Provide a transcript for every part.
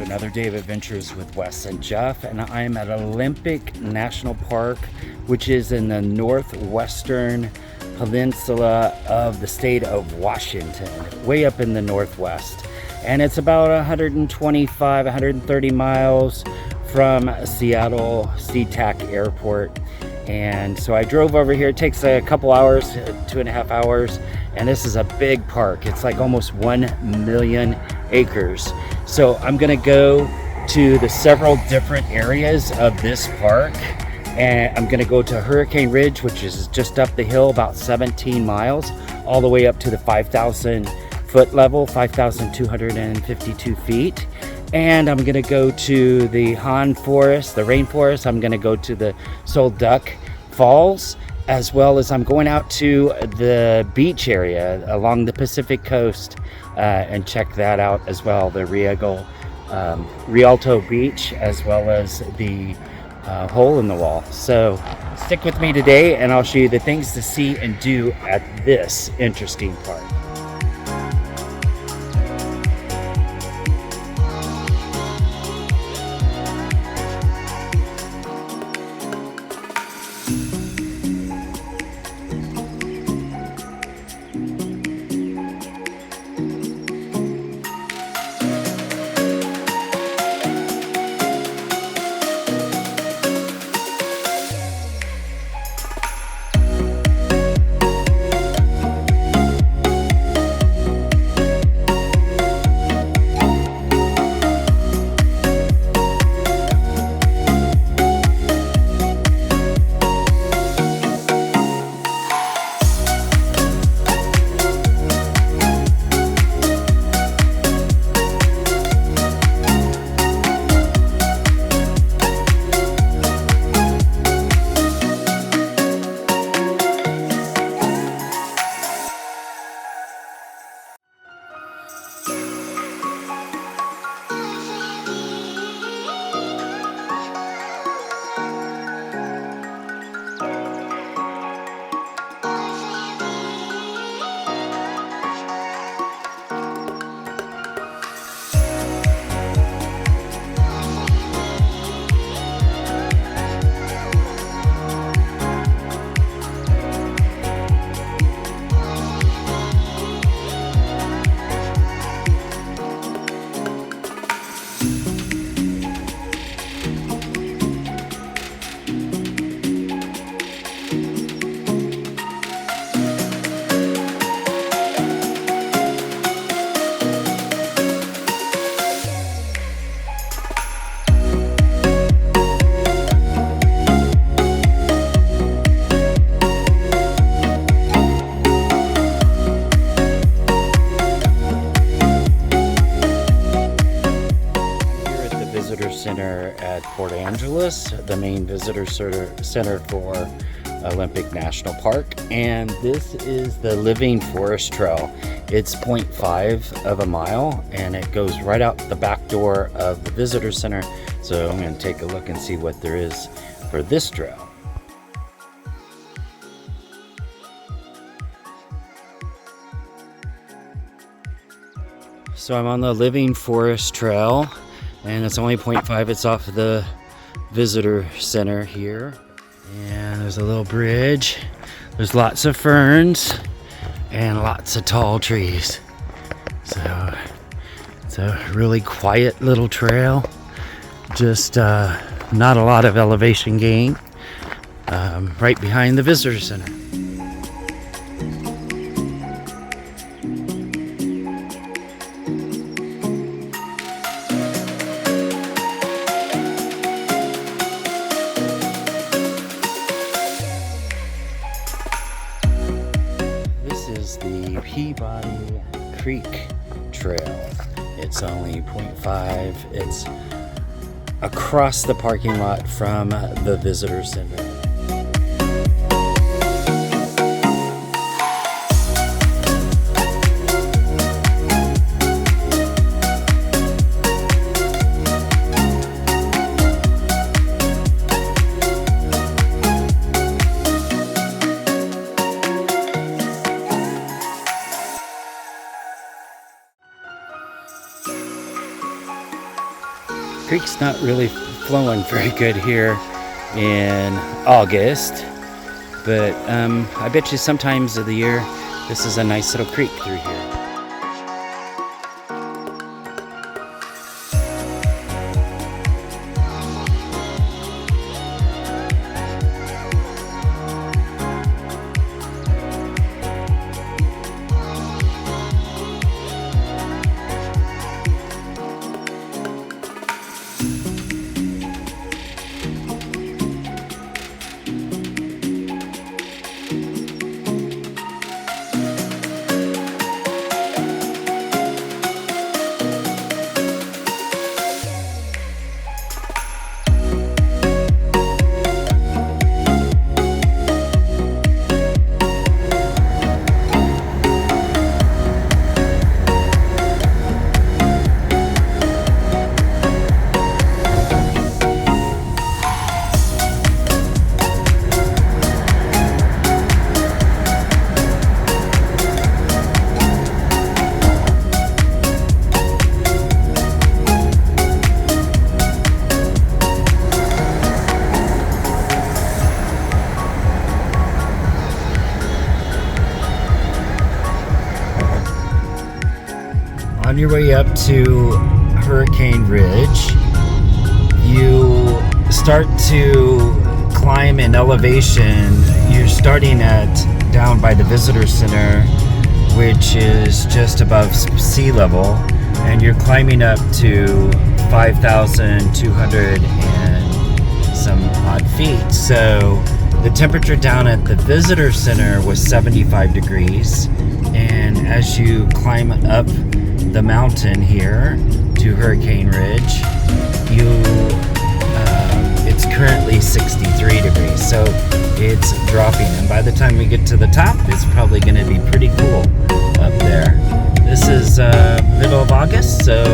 Another day of adventures with Wes and Jeff, and I am at Olympic National Park, which is in the northwestern peninsula of the state of Washington, way up in the northwest. And it's about 130 miles from Seattle SeaTac Airport. And so I drove over here. It takes a couple hours, 2.5 hours, and this is a big park. It's like almost 1 million acres. So I'm gonna go to the several different areas of this park, and I'm gonna go to Hurricane Ridge, which is just up the hill about 17 miles, all the way up to the 5,000 foot level, 5,252 feet. And I'm gonna go to the Hoh Forest, the rainforest. I'm gonna go to the Sol Duc Falls, as well as I'm going out to the beach area along the Pacific coast and check that out as well, the Rialto Beach, as well as the hole in the wall. So stick with me today and I'll show you the things to see and do at this interesting park. Center at Port Angeles, the main visitor center for Olympic National Park, and this is the Living Forest Trail. It's 0.5 of a mile and it goes right out the back door of the visitor center. So I'm going to take a look and see what there is for this trail. So I'm on the Living Forest Trail, and it's only 0.5. It's off the visitor center here, and there's a little bridge. There's lots of ferns and lots of tall trees, so it's a really quiet little trail. Just not a lot of elevation gain, right behind the visitor center. Creek Trail. It's only 0.5. It's across the parking lot from the visitor center. Creek's not really flowing very good here in August, but I bet you sometimes of the year this is a nice little creek through here. On your way up to Hurricane Ridge, you start to climb in elevation. You're starting at down by the visitor center, which is just above sea level, and you're climbing up to 5,200 and some odd feet. So the temperature down at the visitor center was 75 degrees, and as you climb up the mountain here to Hurricane Ridge, it's currently 63 degrees, so it's dropping, and by the time we get to the top, it's probably going to be pretty cool up there. This is middle of August, so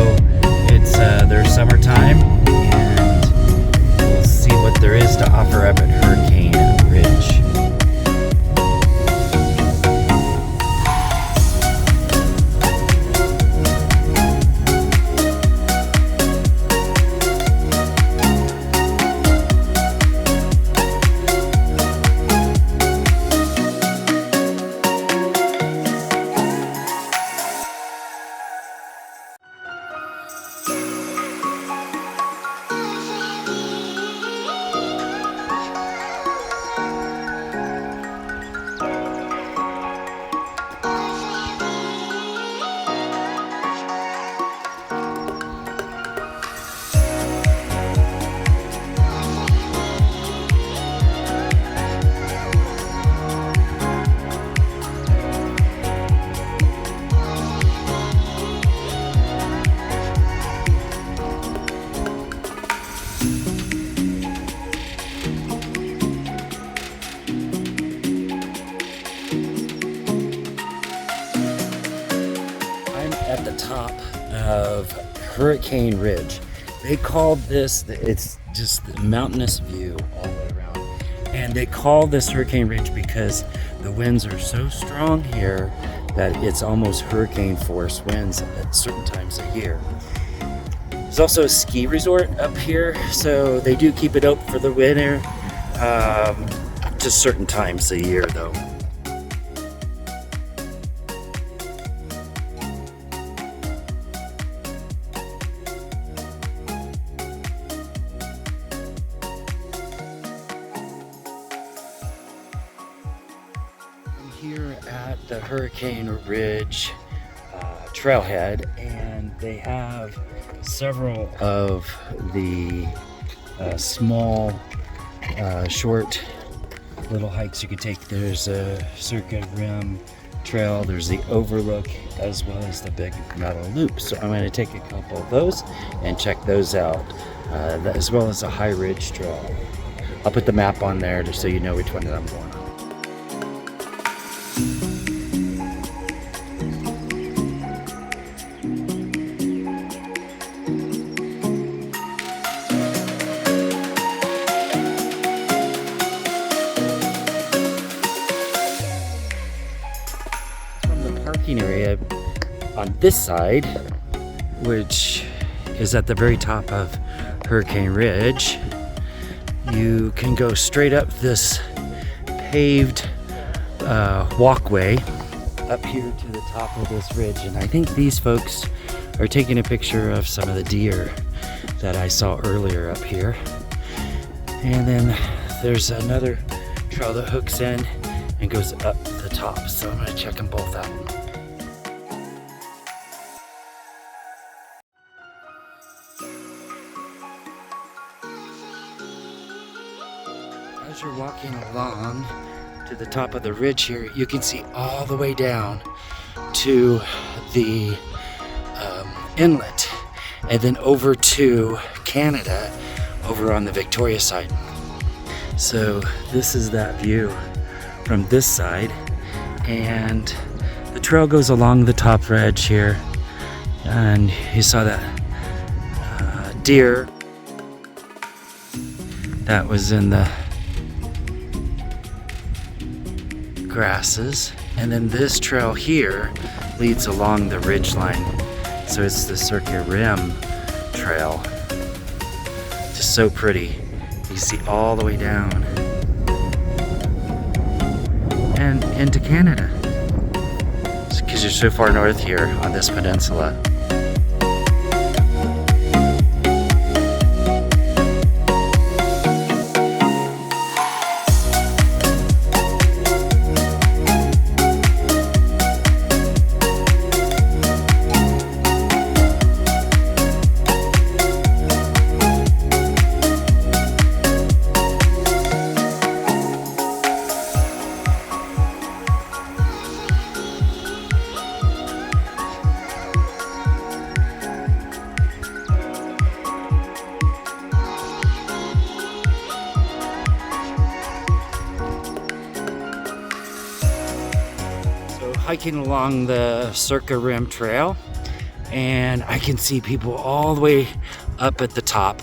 it's their summertime, and we'll see what there is to offer up at Hurricane Ridge. At the top of Hurricane Ridge. They called this, it's just the mountainous view all the way around. And they call this Hurricane Ridge because the winds are so strong here that it's almost hurricane force winds at certain times of year. There's also a ski resort up here, so they do keep it open for the winter, just certain times of year though. Here at the Hurricane Ridge trailhead, and they have several of the small short little hikes you could take. There's a circuit rim trail. There's the overlook as well as the big metal loop. So I'm going to take a couple of those and check those out, as well as a high ridge trail. I'll put the map on there just so you know which one that I'm going on. Area on this side, which is at the very top of Hurricane Ridge, you can go straight up this paved walkway up here to the top of this ridge, and I think these folks are taking a picture of some of the deer that I saw earlier up here. And then there's another trail that hooks in and goes up the top, so I'm going to check them both out. As you're walking along to the top of the ridge here, you can see all the way down to the inlet, and then over to Canada over on the Victoria side. So this is that view from this side, and the trail goes along the top ridge here, and you saw that deer that was in the grasses, and then this trail here leads along the ridge line, so it's the Circuit Rim trail. Just so pretty. You see all the way down and into Canada, because you're so far north here on this peninsula. Hiking along the Circa Rim Trail, and I can see people all the way up at the top.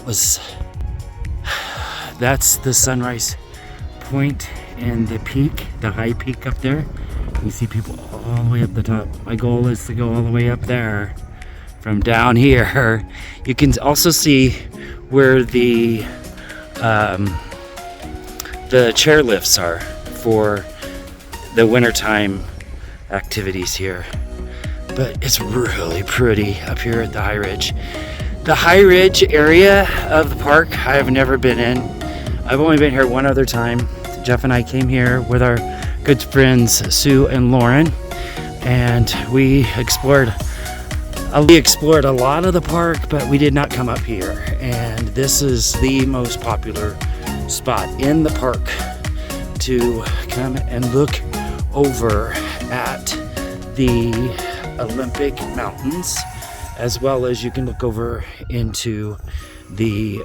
That's the sunrise point and the peak, the high peak up there. You see people all the way up the top. My goal is to go all the way up there from down here. You can also see where the chairlifts are for the wintertime activities here. But it's really pretty up here at the high ridge. The high ridge area of the park I have never been in. I've only been here one other time. Jeff and I came here with our good friends Sue and Lauren, and we explored a lot of the park, but we did not come up here. And this is the most popular spot in the park to come and look over at the Olympic Mountains, as well as you can look over into the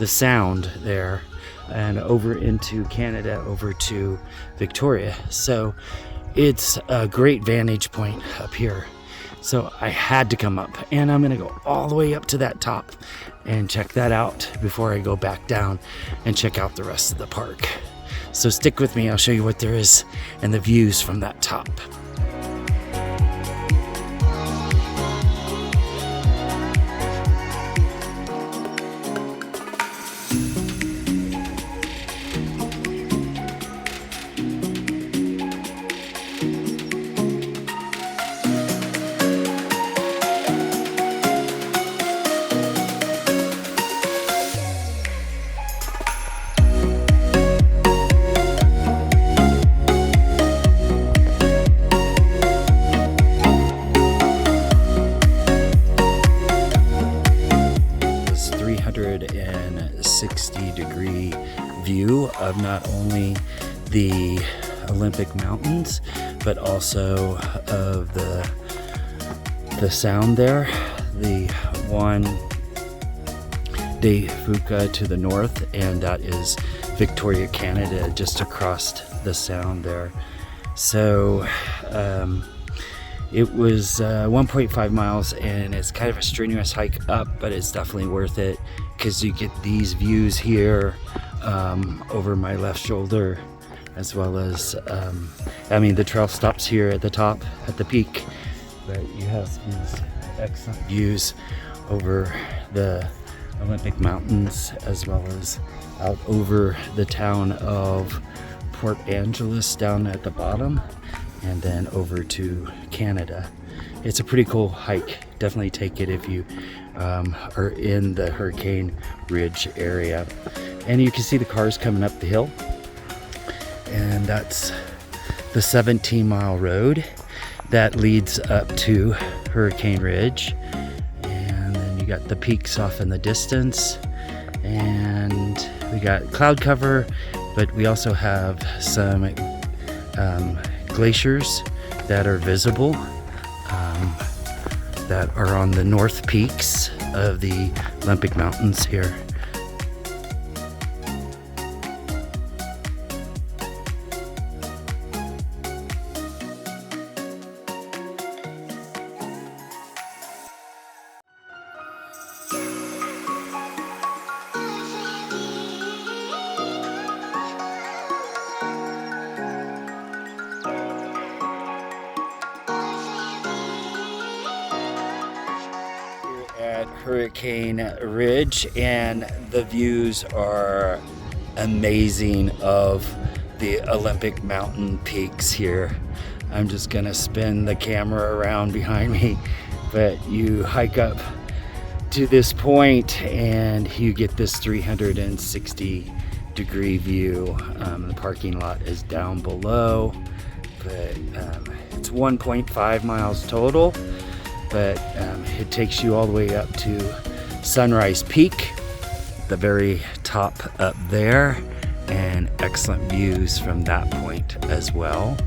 Sound there, and over into Canada, over to Victoria. So it's a great vantage point up here. So I had to come up, and I'm gonna go all the way up to that top and check that out before I go back down and check out the rest of the park. So stick with me, I'll show you what there is and the views from that top. Degree view of not only the Olympic Mountains, but also of the sound there. The Juan de Fuca to the north, and that is Victoria, Canada, just across the sound there. So it was 1.5 miles, and it's kind of a strenuous hike up, but it's definitely worth it because you get these views here over my left shoulder, as well as I mean, the trail stops here at the top at the peak, but you have these excellent views over the Olympic Mountains, as well as out over the town of Port Angeles down at the bottom, and then over to Canada. It's a pretty cool hike. Definitely take it if you are in the Hurricane Ridge area. And you can see the cars coming up the hill, and that's the 17-mile road that leads up to Hurricane Ridge. And then you got the peaks off in the distance, and we got cloud cover, but we also have some glaciers that are visible that are on the north peaks of the Olympic Mountains here. At Hurricane Ridge, and the views are amazing of the Olympic Mountain peaks here. I'm just gonna spin the camera around behind me, but you hike up to this point and you get this 360-degree view. The parking lot is down below, but it's 1.5 miles total. But it takes you all the way up to Sunrise Peak, the very top up there, and excellent views from that point as well.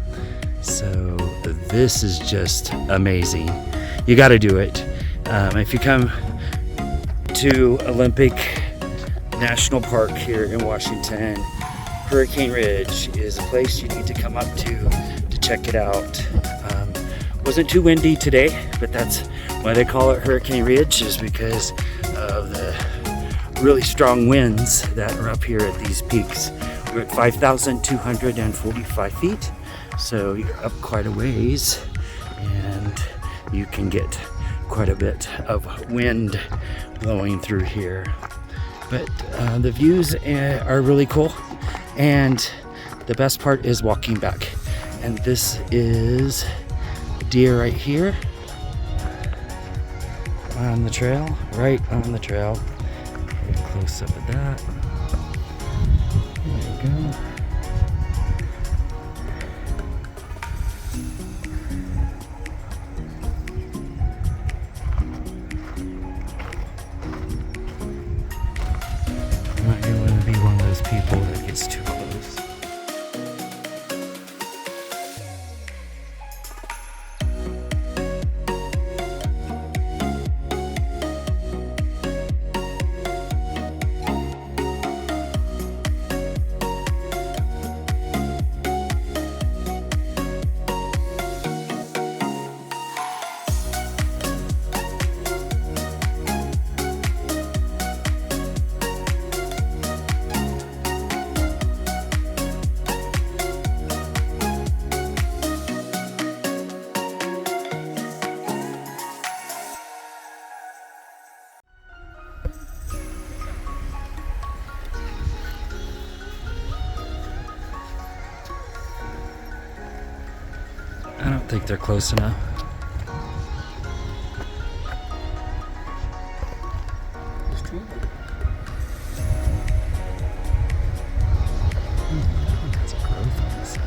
So this is just amazing. You got to do it. If you come to Olympic National Park here in Washington, Hurricane Ridge is a place you need to come up to check it out. Wasn't too windy today, but that's why they call it Hurricane Ridge, is because of the really strong winds that are up here at these peaks. We're at 5,245 feet, so you're up quite a ways, and you can get quite a bit of wind blowing through here. But the views are really cool, and the best part is walking back. And this is deer right here on the trail, right on the trail. Get a close up of that. There you go. I'm not going to be one of those people that gets too close. I don't think they're close enough. That's a growth on this side.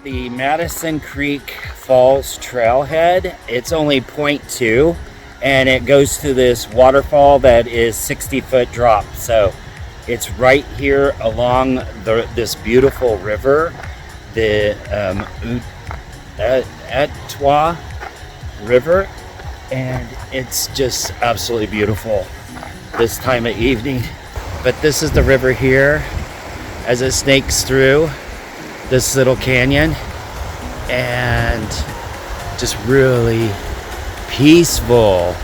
the Madison Creek Falls trailhead. It's only 0.2 and it goes to this waterfall that is 60-foot drop. So it's right here along this beautiful river, the Elwha River, and it's just absolutely beautiful this time of evening. But this is the river here as it snakes through this little canyon, and just really peaceful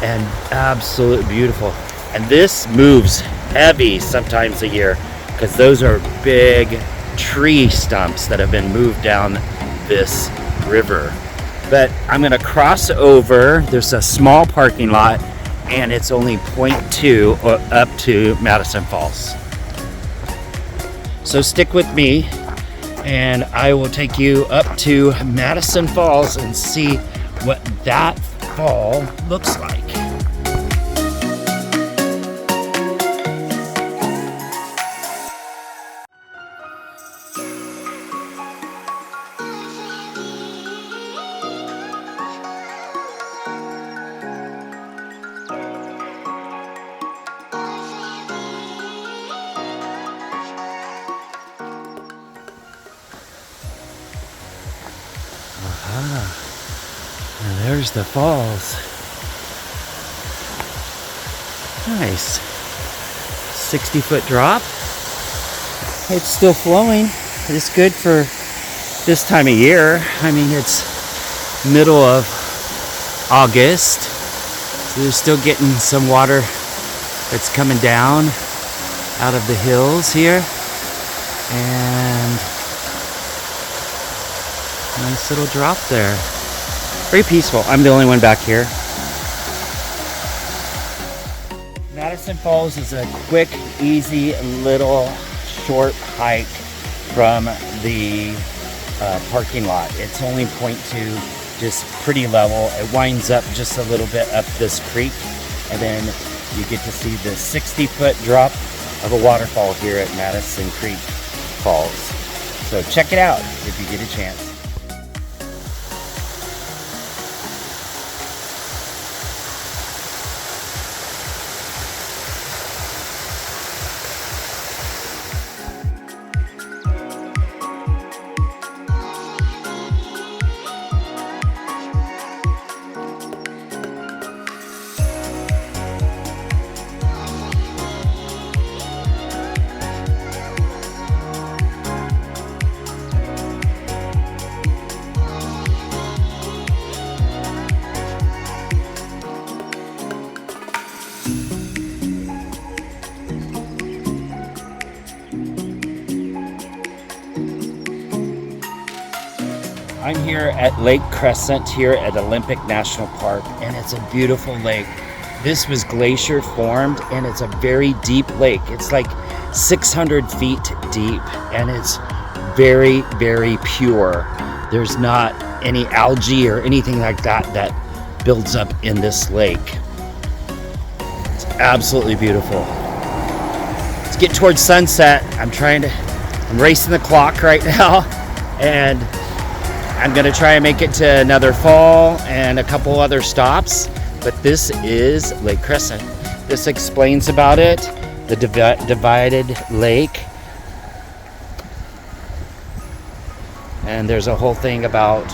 and absolutely beautiful. And this moves heavy sometimes a year because those are big tree stumps that have been moved down this river. But I'm gonna cross over. There's a small parking lot and it's only 0.2 up to Madison Falls. So stick with me and I will take you up to Madison Falls and see what that fall looks like. And there's the falls. Nice. 60-foot drop. It's still flowing. It's good for this time of year. I mean, it's middle of August. So they're still getting some water that's coming down out of the hills here. And nice little drop there. Very peaceful. I'm the only one back here. Madison Falls is a quick, easy, little short hike from the parking lot. It's only 0.2, just pretty level. It winds up just a little bit up this creek, and then you get to see the 60-foot drop of a waterfall here at Madison Creek Falls. So check it out if you get a chance. I'm here at Lake Crescent here at Olympic National Park, and it's a beautiful lake. This was glacier formed, and it's a very deep lake. It's like 600 feet deep, and it's very, very pure. There's not any algae or anything like that that builds up in this lake. It's absolutely beautiful. Let's get towards sunset. I'm racing the clock right now, and I'm gonna try and make it to another fall and a couple other stops, but this is Lake Crescent. This explains about it, the divided lake. And there's a whole thing about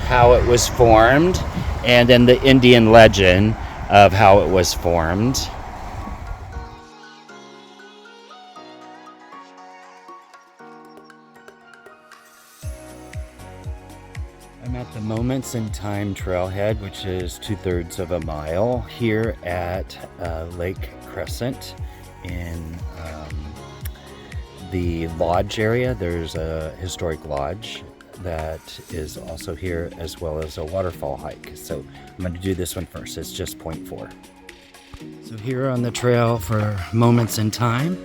how it was formed, and then the Indian legend of how it was formed. I'm at the Moments in Time trailhead, which is 2/3 of a mile here at Lake Crescent in the lodge area. There's a historic lodge that is also here, as well as a waterfall hike. So I'm going to do this one first. It's just 0.4. So here on the trail for Moments in Time,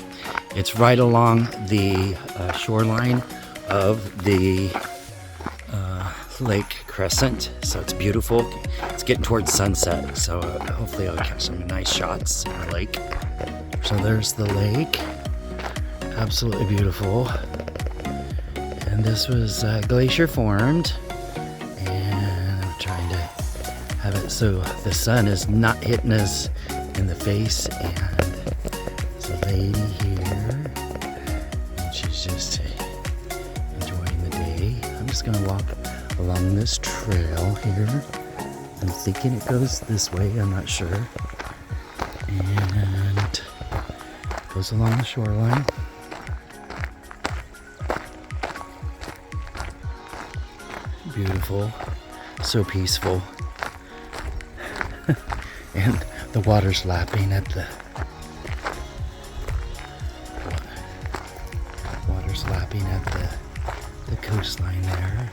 it's right along the shoreline of the Lake Crescent, so it's beautiful. It's getting towards sunset, so hopefully I'll catch some nice shots in the lake. So there's the lake, absolutely beautiful. And And this was glacier formed, and I'm trying to have it so the sun is not hitting us in the face. And there's a lady here, and she's just enjoying the day. I'm just gonna walk along this trail here. I'm thinking it goes this way, I'm not sure. And goes along the shoreline. Beautiful, so peaceful. And the water's lapping at the coastline there.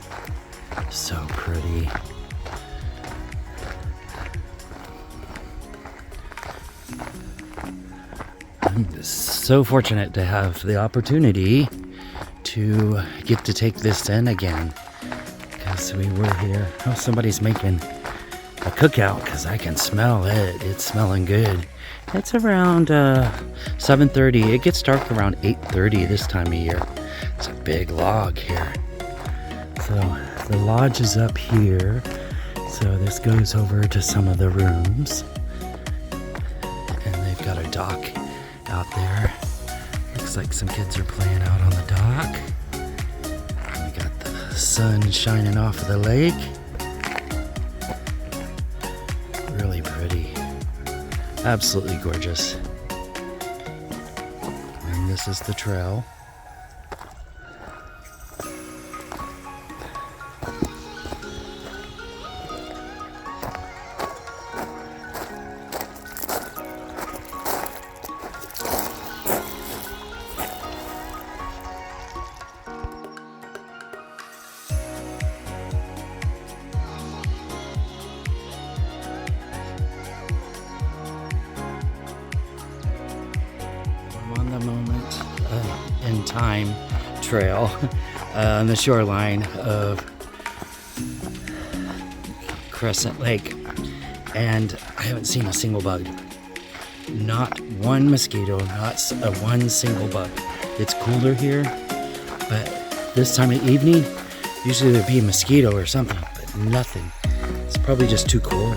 So pretty. I'm so fortunate to have the opportunity to get to take this in again, because we were here. Oh, somebody's making a cookout, because I can smell it. It's smelling good. It's around 7:30. It gets dark around 8:30 this time of year. It's a big log here. So the lodge is up here. So this goes over to some of the rooms. And they've got a dock out there. Looks like some kids are playing out on the dock. We got the sun shining off of the lake. Really pretty. Absolutely gorgeous. And this is the trail. In time trail on the shoreline of Crescent Lake, and I haven't seen a single bug. Not one mosquito, not one single bug. It's cooler here, but this time of evening, usually there'd be a mosquito or something, but nothing. It's probably just too cool.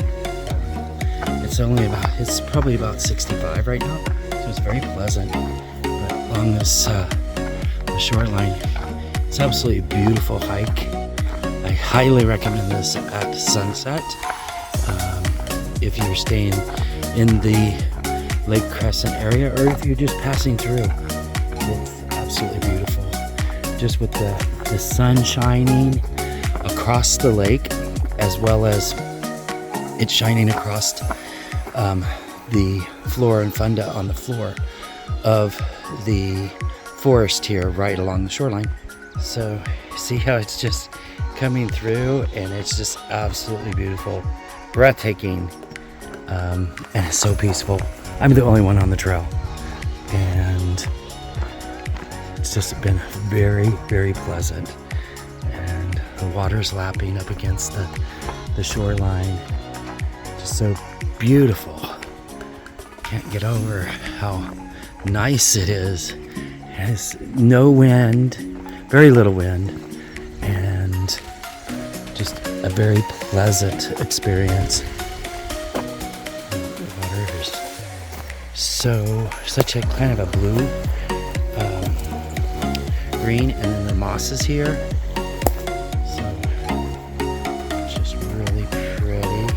It's probably about 65 right now, so it's very pleasant. But along this the shoreline, it's absolutely a beautiful hike. I highly recommend this at sunset. If you're staying in the Lake Crescent area, or if you're just passing through, it's absolutely beautiful. Just with the sun shining across the lake, as well as it shining across the flora and fauna on the floor of the forest here right along the shoreline. So see how it's just coming through, and it's just absolutely beautiful, breathtaking, and it's so peaceful. I'm the only one on the trail, and it's just been very, very pleasant. And the water's lapping up against the shoreline. Just so beautiful. Can't get over how nice it is. It has no wind, very little wind, and just a very pleasant experience. The water is such a kind of a blue, green, and then the mosses here. So it's just really pretty.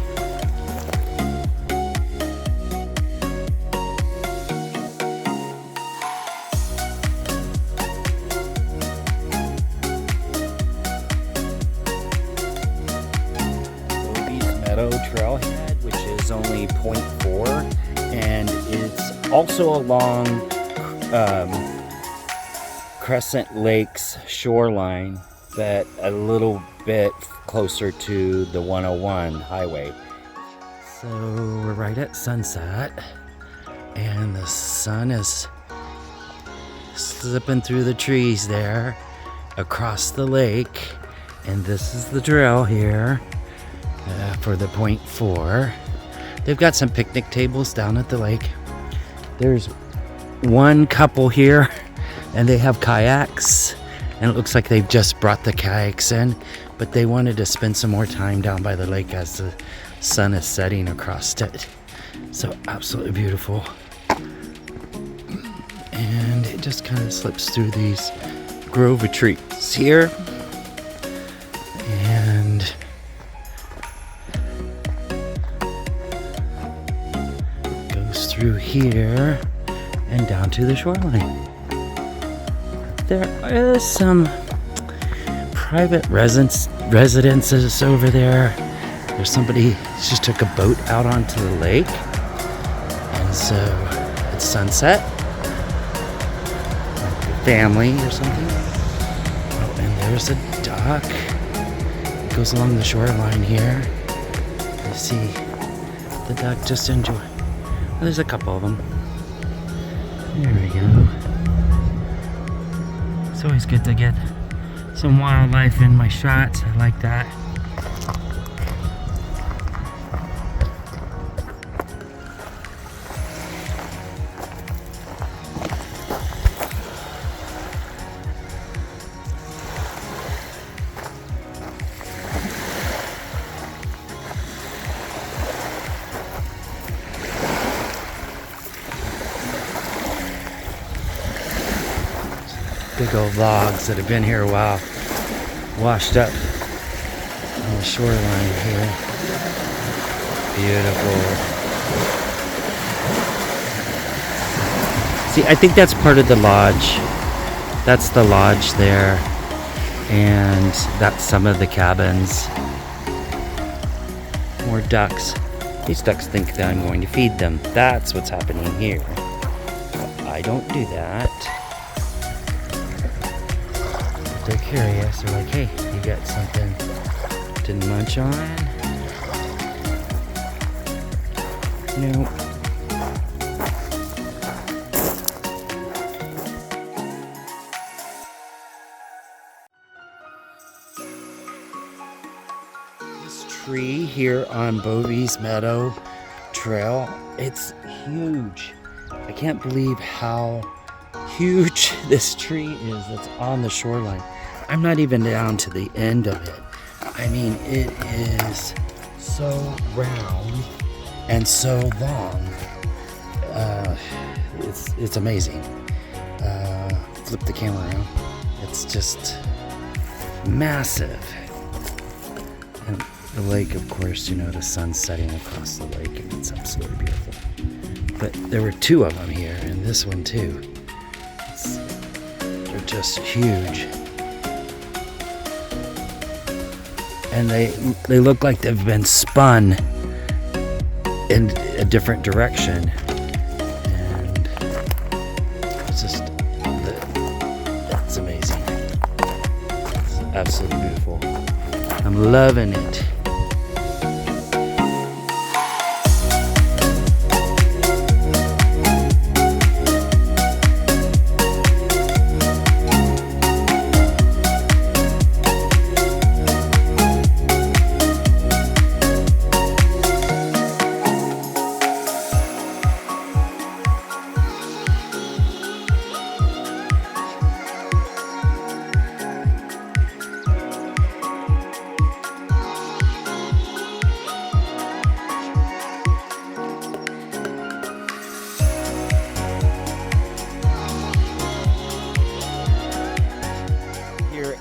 Trailhead, which is only 0.4, and it's also along Crescent Lake's shoreline, but a little bit closer to the 101 highway. So we're right at sunset, and the sun is slipping through the trees there across the lake, and this is the trail here. For the 0.4. They've got some picnic tables down at the lake. There's one couple here, and they have kayaks, And it looks like they've just brought the kayaks in, but they wanted to spend some more time down by the lake as the sun is setting across it. So absolutely beautiful. And it just kind of slips through these grove of trees here. And goes through here and down to the shoreline. There is some private residences over there. There's somebody just took a boat out onto the lake. And so it's sunset. Like a family or something. Oh, and there's a dock. It goes along the shoreline here. You see the duck just enjoy. Well, there's a couple of them. There we go. It's always good to get some wildlife in my shots. I like that. Big old logs that have been here a while, washed up on the shoreline here. Beautiful. See, I think that's part of the lodge. That's the lodge there, and that's some of the cabins. More ducks. These ducks think that I'm going to feed them. That's what's happening here. But I don't do that. They're curious. They're like, hey, you got something to munch on? No. This tree here on Bovie's Meadow Trail, it's huge. I can't believe how huge this tree is that's on the shoreline. I'm not even down to the end of it. I mean, it is so round and so long. It's amazing. Flip the camera around. It's just massive. And the lake, of course, you know, the sun's setting across the lake, and it's absolutely beautiful. But there were two of them here, and this one too. They're just huge. And they look like they've been spun in a different direction. And it's just, it's amazing. It's absolutely beautiful. I'm loving it.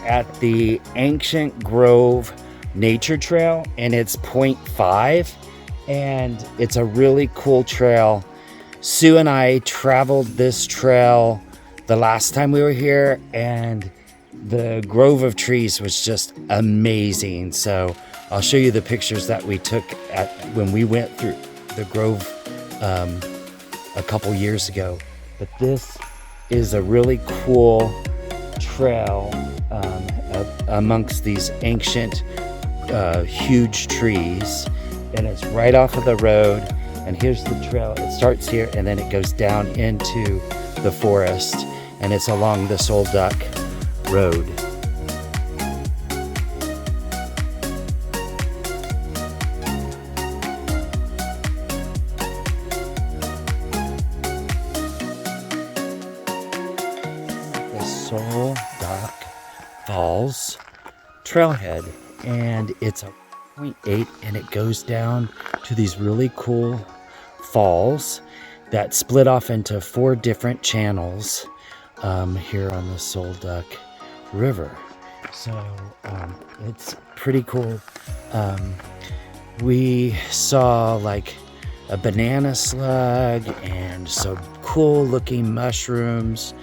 At the Ancient Grove Nature Trail, and it's 0.5, and it's a really cool trail. Sue and I traveled this trail the last time we were here, and the grove of trees was just amazing. So I'll show you the pictures that we took when we went through the grove a couple years ago. But this is a really cool trail amongst these ancient huge trees, and it's right off of the road. And here's the trail. It starts here and then it goes down into the forest, and it's along the Sol Duc road. The Sol Duc Falls trailhead, and it's a 0.8, and it goes down to these really cool falls that split off into 4 different channels here on the Sol Duc River. So it's pretty cool. We saw like a banana slug and some cool looking mushrooms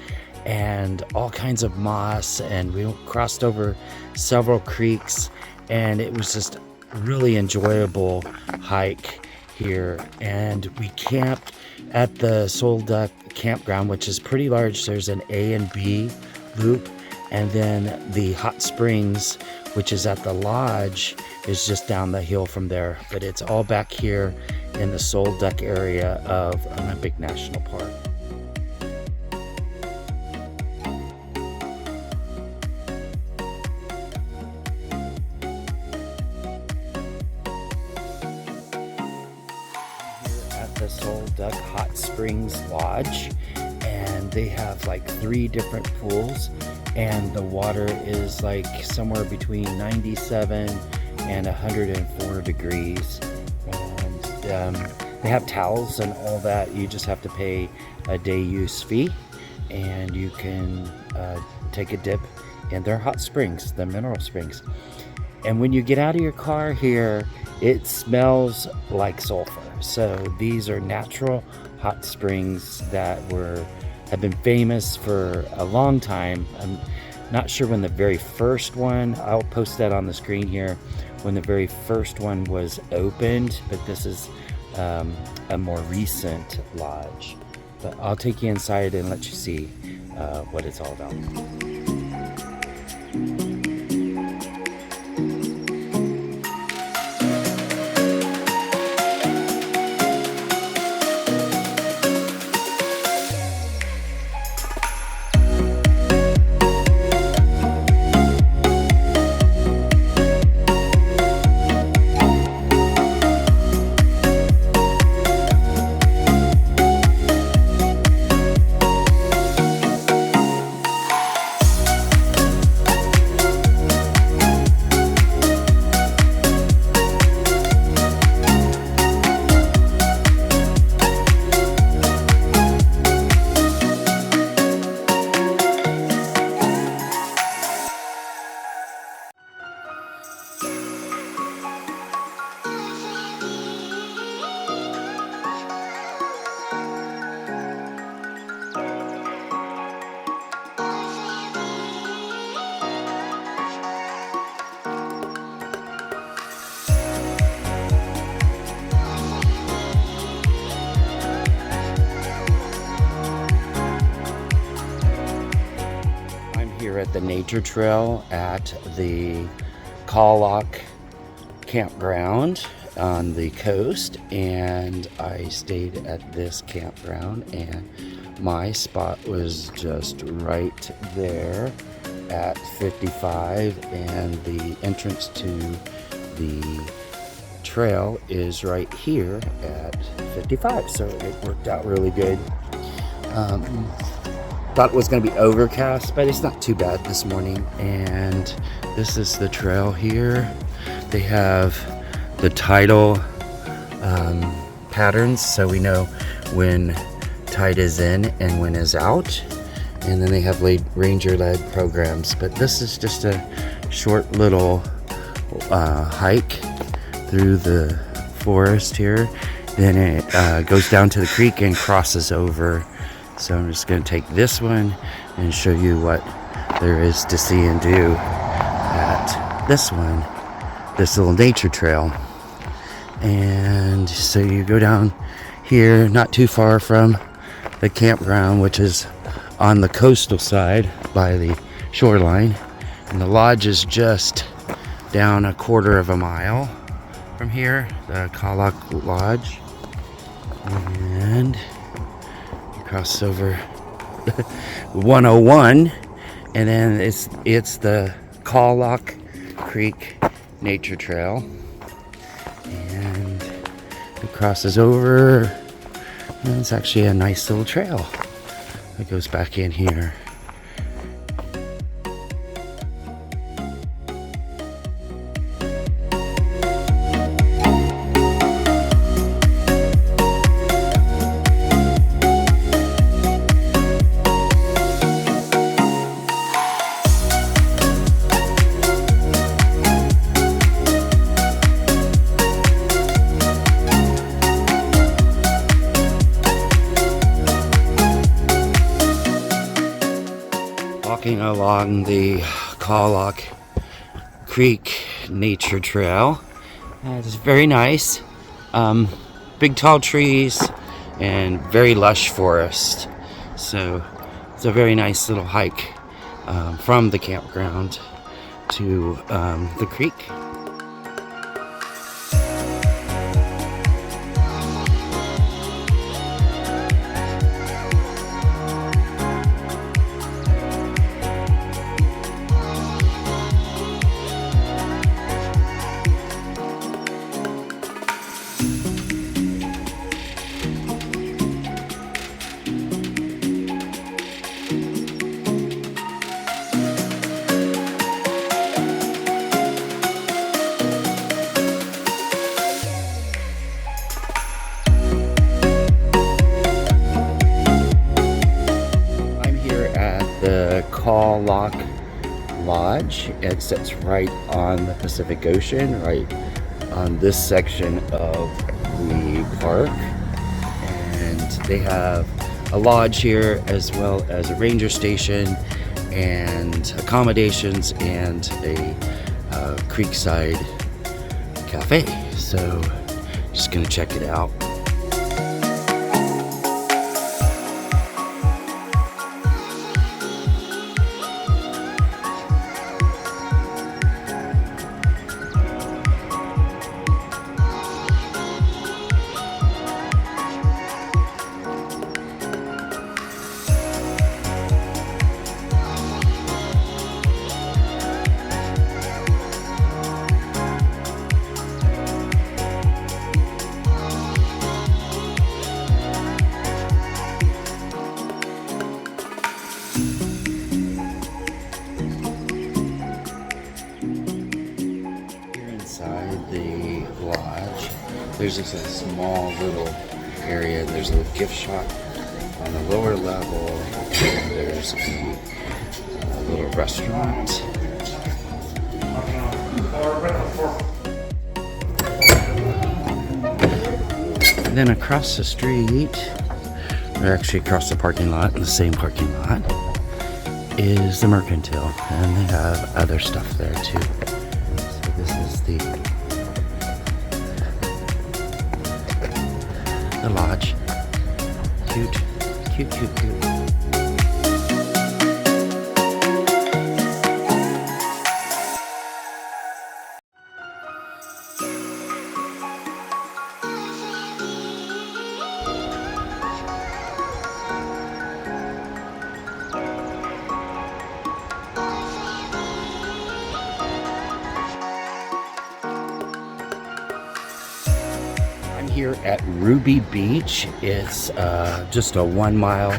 and all kinds of moss, and we crossed over several creeks, and it was just a really enjoyable hike here. And we camped at the Sol Duc campground, which is pretty large. There's an A and B loop, and then the hot springs, which is at the lodge, is just down the hill from there. But it's all back here in the Sol Duc area of Olympic National Park. At the Sol Duc Hot Springs Lodge, and they have like 3 different pools, and the water is like somewhere between 97 and 104 degrees, and they have towels and all that. You just have to pay a day use fee, and you can take a dip in their hot springs, the mineral springs. And when you get out of your car here, it smells like sulfur. So these are natural hot springs that have been famous for a long time. I'm not sure when the very first one, I'll post that on the screen here, when the very first one was opened, but this is a more recent lodge. But I'll take you inside and let you see what it's all about. At the nature trail at the Kalaloch campground on the coast, and I stayed at this campground, and my spot was just right there at 55, and the entrance to the trail is right here at 55, so it worked out really good. Thought it was going to be overcast, but it's not too bad this morning. And this is the trail here. They have the tidal patterns, so we know when tide is in and when is out. And then they have ranger-led programs. But this is just a short little hike through the forest here. Then it goes down to the creek and crosses over. So I'm just going to take this one and show you what there is to see and do at this one, this little nature trail. And so you go down here, not too far from the campground, which is on the coastal side by the shoreline. And the lodge is just down a 1/4 mile from here, the Kalaloch Lodge. And cross over 101, and then it's the Kalaloch Creek Nature Trail, and it crosses over, and it's actually a nice little trail that goes back in here. walking along the Kalaloch Creek Nature Trail. It's very nice. Big tall trees and very lush forest. So it's a very nice little hike from the campground to the creek. The Kalaloch Lodge. It sits right on the Pacific Ocean, right on this section of the park. And they have a lodge here as well as a ranger station and accommodations and a creekside cafe. So just gonna check it out. The lodge, there's just a small little area. There's a little gift shop on the lower level, and there's a little restaurant. And then across the street, or actually across the parking lot, in the same parking lot, is the Mercantile, and they have other stuff there too. So this is the lodge. Cute, cute, cute, cute. Here at Ruby Beach. It's just a 1 mile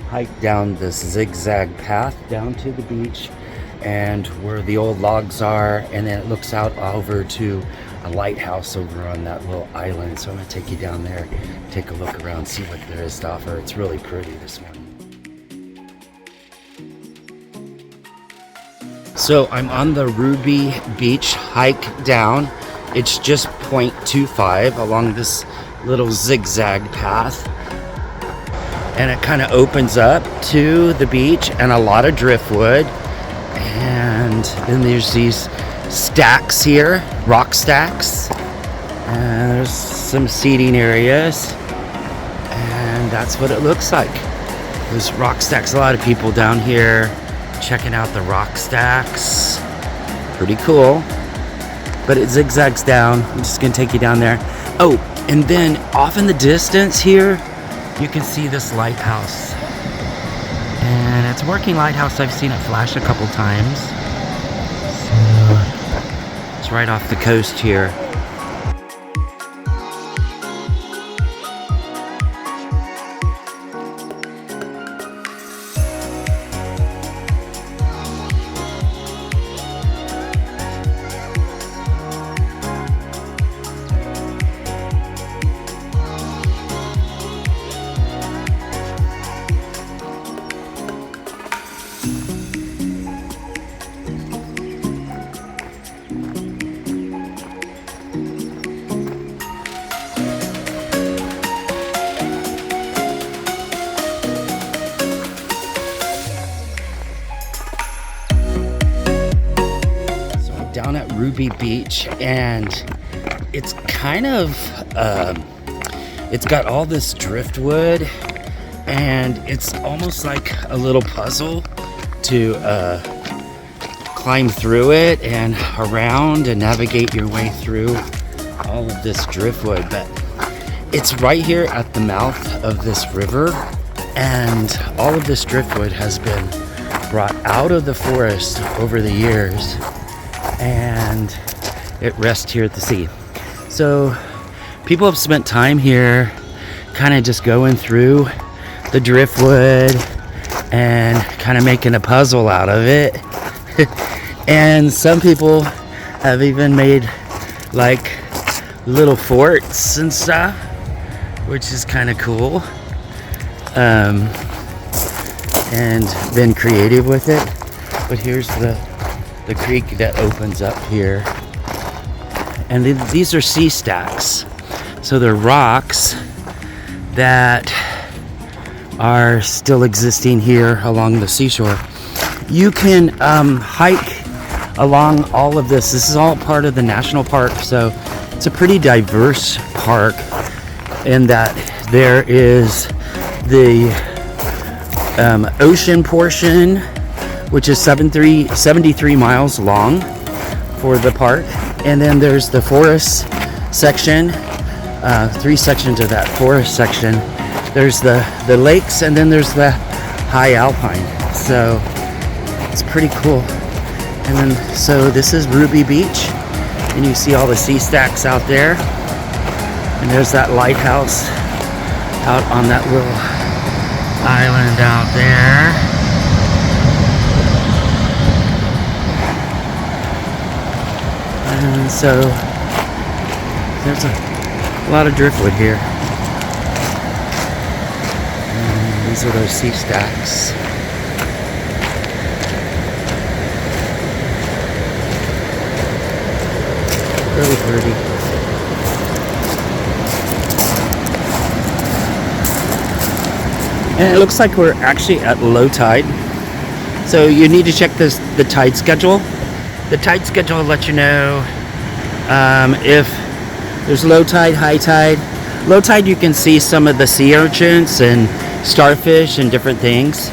hike down this zigzag path down to the beach and where the old logs are, and then it looks out over to a lighthouse over on that little island. So I'm gonna take you down there, take a look around, see what there is to offer. It's really pretty this morning. So I'm on the Ruby Beach hike down. It's just 0.25 along this little zigzag path. And it kind of opens up to the beach and a lot of driftwood. And then there's these stacks here, rock stacks. And there's some seating areas. And that's what it looks like. There's rock stacks, a lot of people down here checking out the rock stacks. Pretty cool. But it zigzags down. I'm just gonna take you down there. Oh, and then off in the distance here, you can see this lighthouse. And it's a working lighthouse. I've seen it flash a couple times. So it's right off the coast here. Ruby Beach, and it's kind of it's got all this driftwood, and it's almost like a little puzzle to climb through it and around and navigate your way through all of this driftwood. But it's right here at the mouth of this river, and all of this driftwood has been brought out of the forest over the years, and it rests here at the sea. So people have spent time here kind of just going through the driftwood and kind of making a puzzle out of it. And some people have even made like little forts and stuff, which is kind of cool, and been creative with it. But here's the creek that opens up here, and these are sea stacks, so they're rocks that are still existing here along the seashore. You can hike along all of this. This is all part of the national park, so it's a pretty diverse park in that there is the ocean portion, which is 73 miles long for the park, and then there's the forest section, 3 sections of that forest section. There's the lakes, and then there's the high alpine. So it's pretty cool. And then, so this is Ruby Beach, and you see all the sea stacks out there, and there's that lighthouse out on that little island out there. And so there's a lot of driftwood here. And these are those sea stacks. Really pretty. And it looks like we're actually at low tide, so you need to check the tide schedule. The tide schedule will let you know if there's low tide, high tide. Low tide, you can see some of the sea urchins and starfish and different things.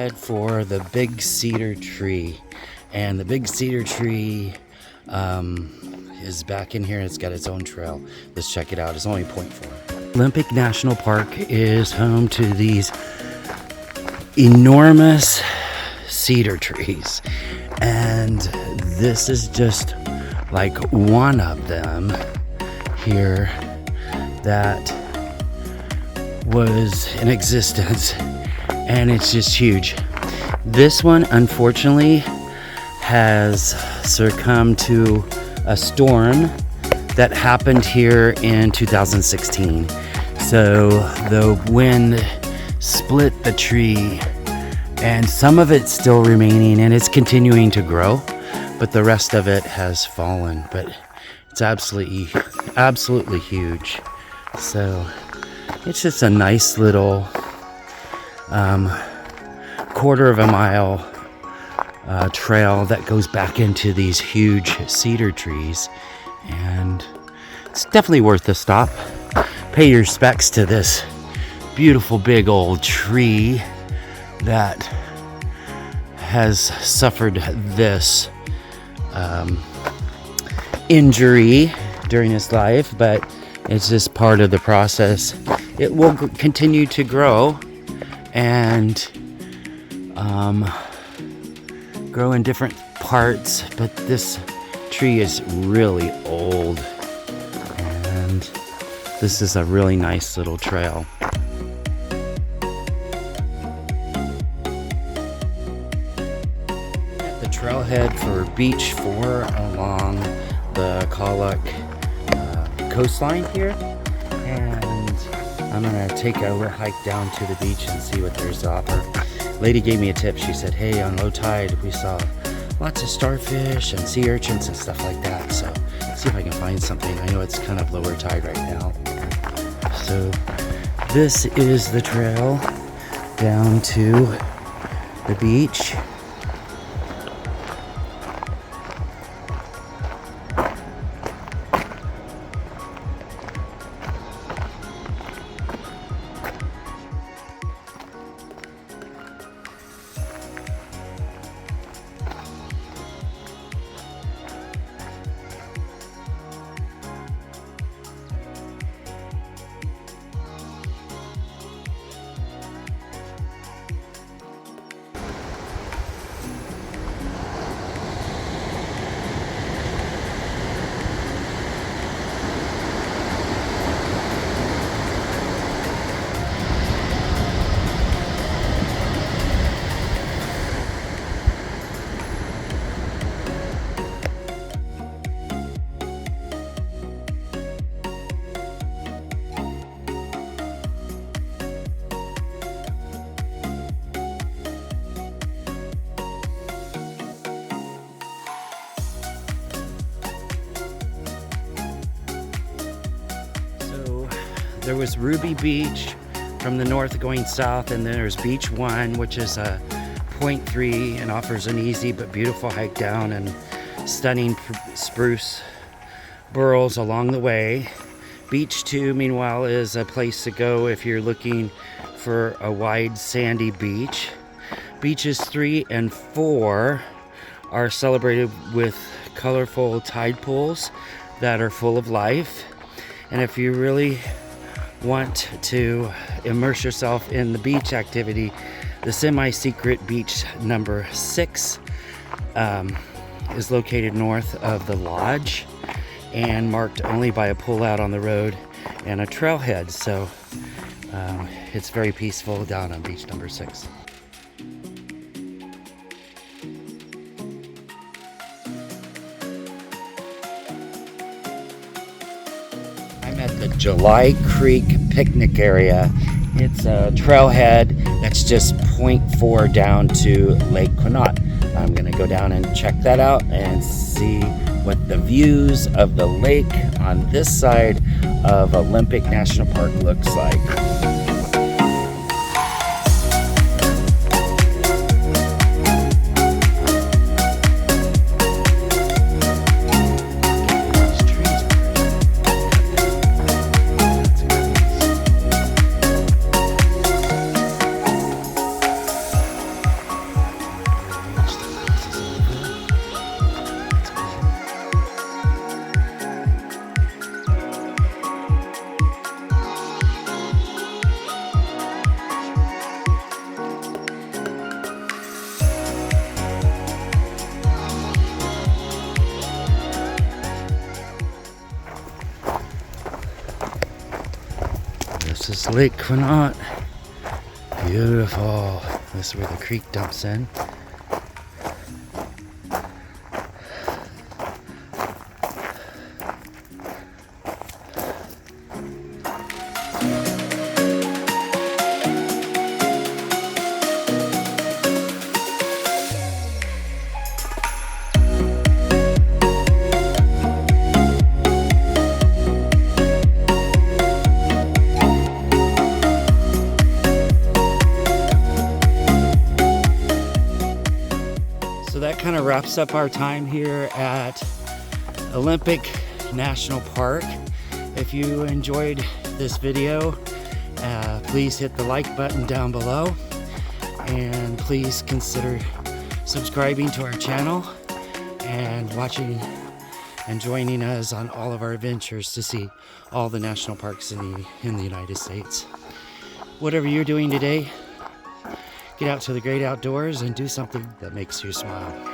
trailhead for the big cedar tree, and the big cedar tree is back in here. It's got its own trail. Let's check it out. It's only 0.4. Olympic National Park is home to these enormous cedar trees, and this is just like one of them here that was in existence, and it's just huge. This one unfortunately has succumbed to a storm that happened here in 2016. So the wind split the tree, and some of it's still remaining and it's continuing to grow, but the rest of it has fallen. But it's absolutely huge. So it's just a nice little quarter of a mile trail that goes back into these huge cedar trees, and it's definitely worth the stop. Pay your respects to this beautiful big old tree that has suffered this injury during its life, but it's just part of the process. It will continue to grow and grow in different parts, but this tree is really old, and this is a really nice little trail. The trailhead for Beach 4 along the Kalaloch coastline here, and I'm gonna take a little hike down to the beach and see what there's to offer. Lady gave me a tip. She said, hey, on low tide we saw lots of starfish and sea urchins and stuff like that, so let's see if I can find something. I know it's kind of lower tide right now. So this is the trail down to the beach. There was Ruby Beach from the north going south, and then there's Beach 1, which is a 0.3 and offers an easy but beautiful hike down and stunning spruce burls along the way. Beach 2, meanwhile, is a place to go if you're looking for a wide sandy beach. Beaches 3 and 4 are celebrated with colorful tide pools that are full of life. And if you really want to immerse yourself in the beach activity, the semi-secret beach number 6 is located north of the lodge and marked only by a pull-out on the road and a trailhead. So it's very peaceful down on beach number 6. I'm at the July Creek picnic area. It's a trailhead that's just 0.4 down to Lake Quinault. I'm gonna go down and check that out and see what the views of the lake on this side of Olympic National Park looks like. There's Lake Quinault. Beautiful. This is where the creek dumps in. That kind of wraps up our time here at Olympic National Park. If you enjoyed this video, please hit the like button down below, and please consider subscribing to our channel and watching and joining us on all of our adventures to see all the national parks in the United States. Whatever you're doing today, get out to the great outdoors and do something that makes you smile.